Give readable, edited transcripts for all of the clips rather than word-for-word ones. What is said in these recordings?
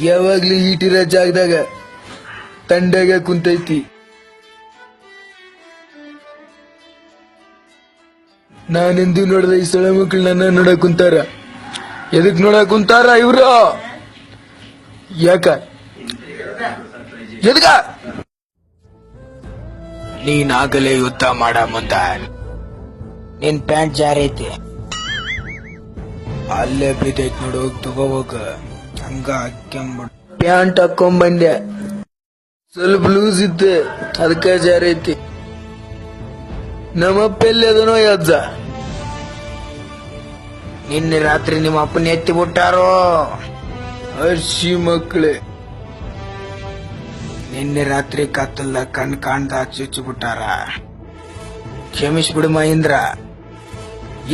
ಯಾವಾಗ್ಲೂ ಈಟಿರೋ ಜಾಗದಾಗ ತಂಡಾಗ ಕುಂತೈತಿ. ನಾನೆಂದು ನೋಡ್ದ ಈ ಸೊಳ್ಳೆ ಮಕ್ಕಳು ನನ್ನ ನೋಡಕ್ ಕುಂತಾರ. ಎದಕ್ ನೋಡಕ್ ಕುಂತಾರ ಇವ್ರು? ಯಾಕ ಎದಕ? ನೀನಾಗಲೇ ಯುದ್ಧ ಮಾಡ ಮುಂದ ನಿನ್ ಪ್ಯಾಂಟ್ ಜಾರೈತಿ, ಅಲ್ಲೇ ಬಿದ್ದೈತಿ ನೋಡು, ಹೋಗಿ ತಗೋಬೇಕ. ಹಂಗ ಹಾಕ್ಯಂಬಿಡ್. ಪ್ಯಾಂಟ್ ಹಾಕೊಂಬಂದೆ, ಸ್ವಲ್ಪ ಲೂಸ್ ಇತ್ತು, ಅದಕ್ಕ ಜಾರೈತಿ. ನಮ್ಮಪ್ಪ ಎಲ್ಲಿ ಅದನೋ ಯಜ್ಜ. ನಿನ್ನೆ ರಾತ್ರಿ ನಿಮ್ಮ ಅಪ್ಪನ ಎತ್ತಿ ಬಿಟ್ಟಾರೋ ಹರ್ಷಿ ಮಕ್ಕಳೇ. ನಿನ್ನೆ ರಾತ್ರಿ ಕತ್ತಲ್ಲ ಕಣ್ ಕಾಣ್ದ ಚುಚ್ಚು ಬಿಟ್ಟಾರ. ಕ್ಷಮಿಸ್ಬಿಡು ಮಹೇಂದ್ರ.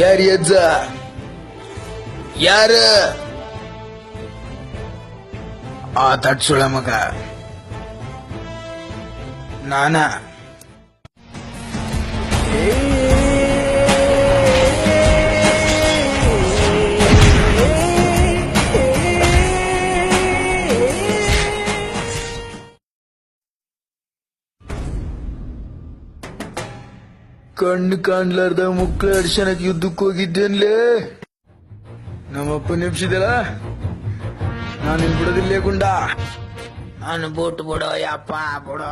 ಯಾರು ಯಜ್ಜ? ಯಾರ? ಆ ತಟ್ಸುಳ ಮಗ ನಾನ. ಕಣ್ಣು ಕಾಣ್ಲಾರ್ದ ಮುಕ್ಳ ಅರ್ಶನಕ್ಕೆ ಯುದ್ಧಕ್ಕೆ ಹೋಗಿದ್ದೇನ್ಲೇ. ನಮ್ಮಪ್ಪ ನೆಪ್ಸಿದಲ್ಲ, ನಾನು ಬಿಡೋದಿಲ್ಲೇ ಗುಂಡ. ನಾನು ಬೋಟ್ ಬಿಡೋ ಯಪ್ಪ ಬಿಡೋ.